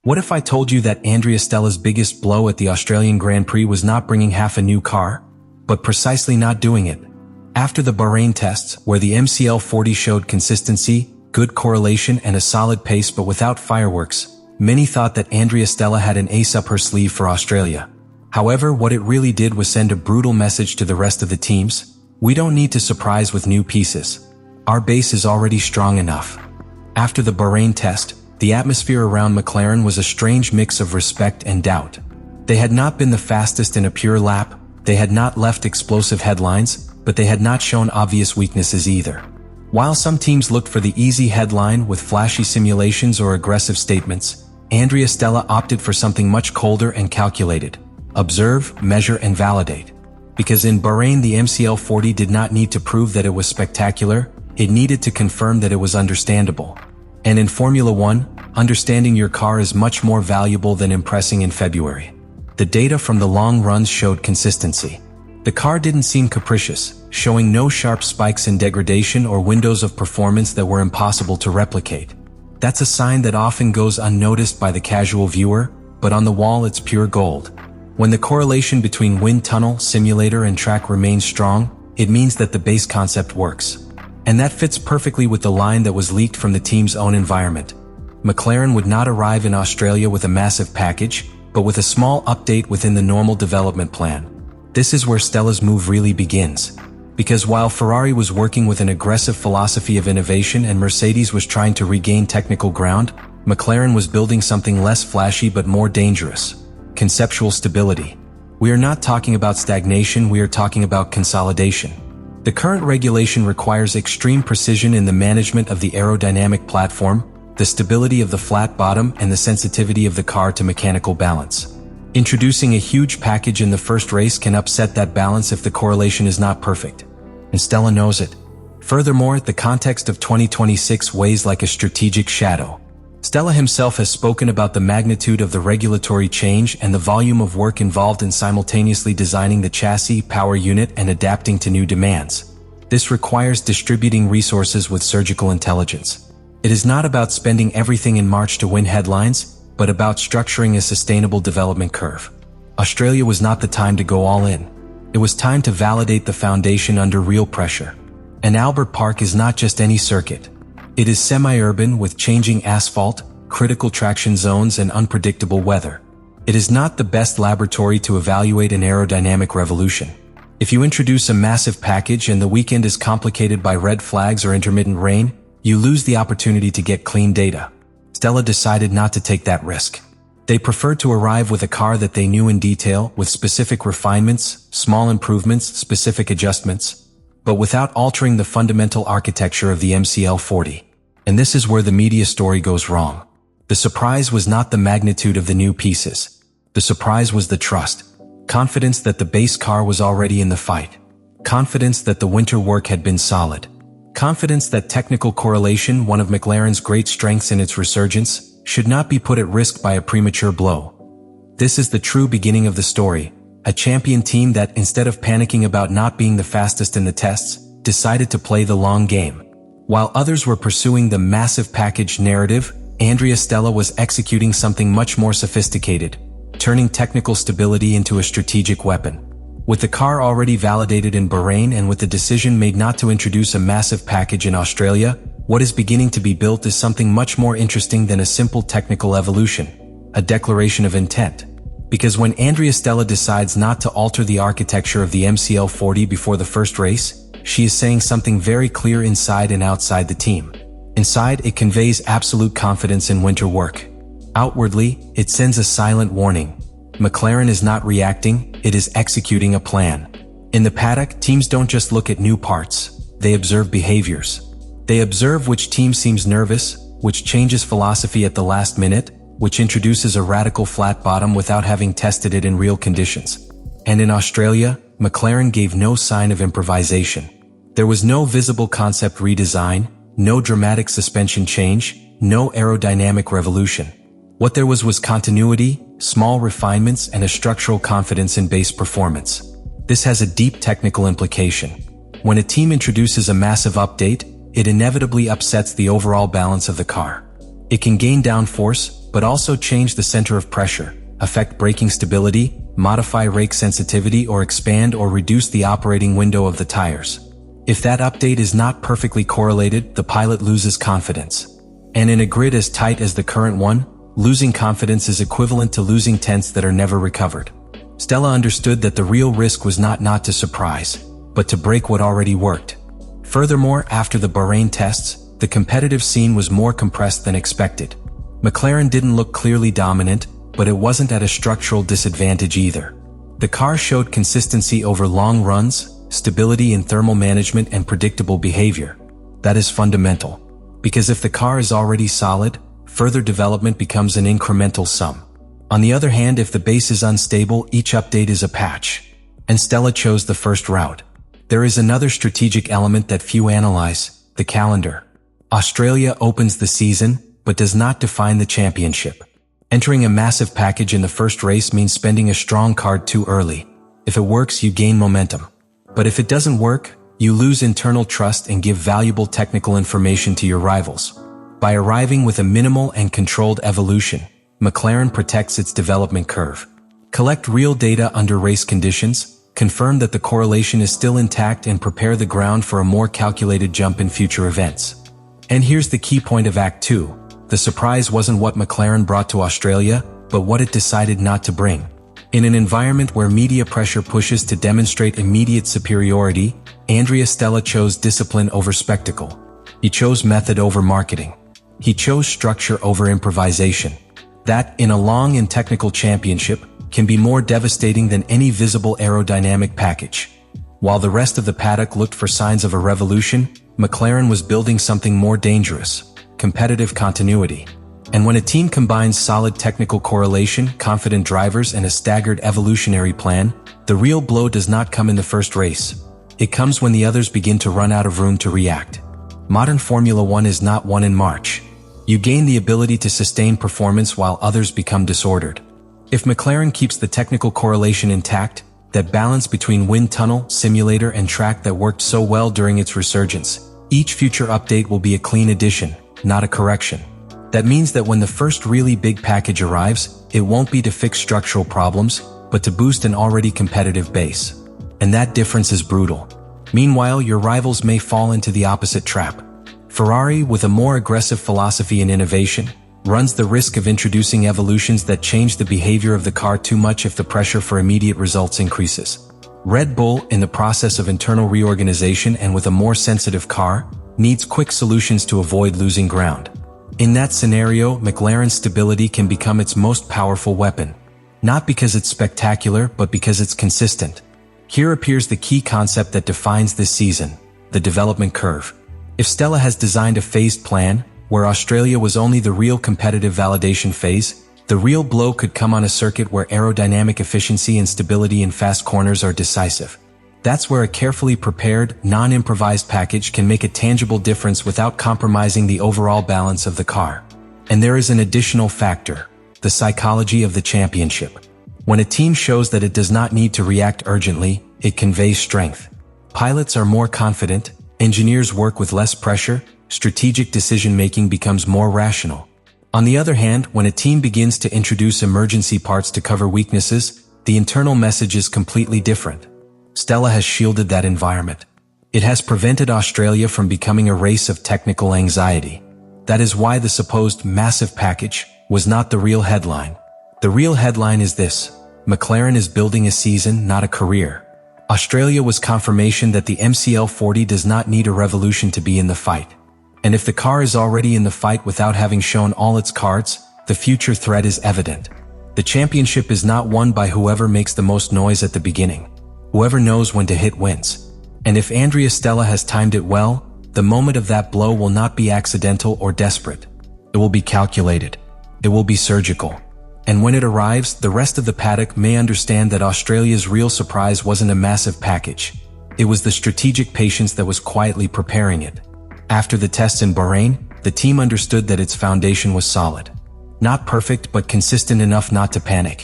What if I told you that Andrea Stella's biggest blow at the Australian Grand Prix was not bringing half a new car, but precisely not doing it? After the Bahrain tests, where the MCL40 showed consistency, good correlation and a solid pace but without fireworks, many thought that Andrea Stella had an ace up her sleeve for Australia. However, what it really did was send a brutal message to the rest of the teams: we don't need to surprise with new pieces. Our base is already strong enough. After the Bahrain test, the atmosphere around McLaren was a strange mix of respect and doubt. They had not been the fastest in a pure lap, they had not left explosive headlines, but they had not shown obvious weaknesses either. While some teams looked for the easy headline with flashy simulations or aggressive statements, Andrea Stella opted for something much colder and calculated: observe, measure and validate. Because in Bahrain the MCL40 did not need to prove that it was spectacular, it needed to confirm that it was understandable. And in Formula 1, understanding your car is much more valuable than impressing in February. The data from the long runs showed consistency. The car didn't seem capricious, showing no sharp spikes in degradation or windows of performance that were impossible to replicate. That's a sign that often goes unnoticed by the casual viewer, but on the wall it's pure gold. When the correlation between wind tunnel, simulator and track remains strong, it means that the base concept works. And that fits perfectly with the line that was leaked from the team's own environment. McLaren would not arrive in Australia with a massive package, but with a small update within the normal development plan. This is where Stella's move really begins. Because while Ferrari was working with an aggressive philosophy of innovation and Mercedes was trying to regain technical ground, McLaren was building something less flashy but more dangerous: conceptual stability. We are not talking about stagnation, we are talking about consolidation. The current regulation requires extreme precision in the management of the aerodynamic platform, the stability of the flat bottom and the sensitivity of the car to mechanical balance. Introducing a huge package in the first race can upset that balance if the correlation is not perfect. And Stella knows it. Furthermore, the context of 2026 weighs like a strategic shadow. Stella himself has spoken about the magnitude of the regulatory change and the volume of work involved in simultaneously designing the chassis, power unit, and adapting to new demands. This requires distributing resources with surgical intelligence. It is not about spending everything in March to win headlines, but about structuring a sustainable development curve. Australia was not the time to go all in. It was time to validate the foundation under real pressure. And Albert Park is not just any circuit. It is semi-urban with changing asphalt, critical traction zones and unpredictable weather. It is not the best laboratory to evaluate an aerodynamic revolution. If you introduce a massive package and the weekend is complicated by red flags or intermittent rain, you lose the opportunity to get clean data. Stella decided not to take that risk. They preferred to arrive with a car that they knew in detail, with specific refinements, small improvements, specific adjustments, but without altering the fundamental architecture of the MCL40. And this is where the media story goes wrong. The surprise was not the magnitude of the new pieces. The surprise was the trust. Confidence that the base car was already in the fight. Confidence that the winter work had been solid. Confidence that technical correlation, one of McLaren's great strengths in its resurgence, should not be put at risk by a premature blow. This is the true beginning of the story. A champion team that, instead of panicking about not being the fastest in the tests, decided to play the long game. While others were pursuing the massive package narrative, Andrea Stella was executing something much more sophisticated, turning technical stability into a strategic weapon. With the car already validated in Bahrain and with the decision made not to introduce a massive package in Australia, what is beginning to be built is something much more interesting than a simple technical evolution, a declaration of intent. Because when Andrea Stella decides not to alter the architecture of the MCL40 before the first race, she is saying something very clear inside and outside the team. Inside, it conveys absolute confidence in winter work. Outwardly, it sends a silent warning. McLaren is not reacting, it is executing a plan. In the paddock, teams don't just look at new parts, they observe behaviors. They observe which team seems nervous, which changes philosophy at the last minute, which introduces a radical flat bottom without having tested it in real conditions. And in Australia, McLaren gave no sign of improvisation. There was no visible concept redesign, no dramatic suspension change, no aerodynamic revolution. What there was continuity, small refinements, and a structural confidence in base performance. This has a deep technical implication. When a team introduces a massive update, it inevitably upsets the overall balance of the car. It can gain downforce, but also change the center of pressure, affect braking stability, modify rake sensitivity, or expand or reduce the operating window of the tires. If that update is not perfectly correlated, the pilot loses confidence. And in a grid as tight as the current one, losing confidence is equivalent to losing tenths that are never recovered. Stella understood that the real risk was not to surprise, but to break what already worked. Furthermore, after the Bahrain tests, the competitive scene was more compressed than expected. McLaren didn't look clearly dominant, but it wasn't at a structural disadvantage either. The car showed consistency over long runs, stability in thermal management, and predictable behavior. That is fundamental, because if the car is already solid, further development becomes an incremental sum. On the other hand, if the base is unstable, each update is a patch. And Stella chose the first route. There is another strategic element that few analyze: the calendar. Australia opens the season, but does not define the championship. Entering a massive package in the first race means spending a strong card too early. If it works, you gain momentum. But if it doesn't work, you lose internal trust and give valuable technical information to your rivals. By arriving with a minimal and controlled evolution, McLaren protects its development curve. Collect real data under race conditions, confirm that the correlation is still intact, and prepare the ground for a more calculated jump in future events. And here's the key point of Act 2. The surprise wasn't what McLaren brought to Australia, but what it decided not to bring. In an environment where media pressure pushes to demonstrate immediate superiority, Andrea Stella chose discipline over spectacle. He chose method over marketing. He chose structure over improvisation. That, in a long and technical championship, can be more devastating than any visible aerodynamic package. While the rest of the paddock looked for signs of a revolution, McLaren was building something more dangerous: competitive continuity. And when a team combines solid technical correlation, confident drivers, and a staggered evolutionary plan, the real blow does not come in the first race. It comes when the others begin to run out of room to react. Modern Formula One is not won in March. You gain the ability to sustain performance while others become disordered. If McLaren keeps the technical correlation intact, that balance between wind tunnel, simulator, and track that worked so well during its resurgence, each future update will be a clean addition, not a correction. That means that when the first really big package arrives, it won't be to fix structural problems, but to boost an already competitive base. And that difference is brutal. Meanwhile, your rivals may fall into the opposite trap. Ferrari, with a more aggressive philosophy and innovation, runs the risk of introducing evolutions that change the behavior of the car too much if the pressure for immediate results increases. Red Bull, in the process of internal reorganization and with a more sensitive car, needs quick solutions to avoid losing ground. In that scenario, McLaren's stability can become its most powerful weapon. Not because it's spectacular, but because it's consistent. Here appears the key concept that defines this season: the development curve. If Stella has designed a phased plan, where Australia was only the real competitive validation phase, the real blow could come on a circuit where aerodynamic efficiency and stability in fast corners are decisive. That's where a carefully prepared, non-improvised package can make a tangible difference without compromising the overall balance of the car. And there is an additional factor: the psychology of the championship. When a team shows that it does not need to react urgently, it conveys strength. Pilots are more confident, engineers work with less pressure, strategic decision-making becomes more rational. On the other hand, when a team begins to introduce emergency parts to cover weaknesses, the internal message is completely different. Stella has shielded that environment. It has prevented Australia from becoming a race of technical anxiety. That is why the supposed massive package was not the real headline. The real headline is this: McLaren is building a season, not a career. Australia was confirmation that the MCL40 does not need a revolution to be in the fight. And if the car is already in the fight without having shown all its cards, the future threat is evident. The championship is not won by whoever makes the most noise at the beginning. Whoever knows when to hit wins. And if Andrea Stella has timed it well, the moment of that blow will not be accidental or desperate. It will be calculated. It will be surgical. And when it arrives, the rest of the paddock may understand that Australia's real surprise wasn't a massive package. It was the strategic patience that was quietly preparing it. After the tests in Bahrain, the team understood that its foundation was solid. Not perfect, but consistent enough not to panic.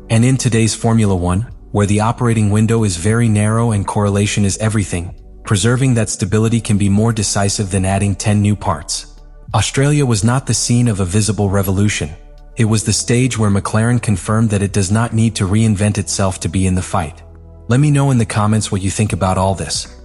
And in today's Formula One, where the operating window is very narrow and correlation is everything, preserving that stability can be more decisive than adding 10 new parts. Australia was not the scene of a visible revolution. It was the stage where McLaren confirmed that it does not need to reinvent itself to be in the fight. Let me know in the comments what you think about all this.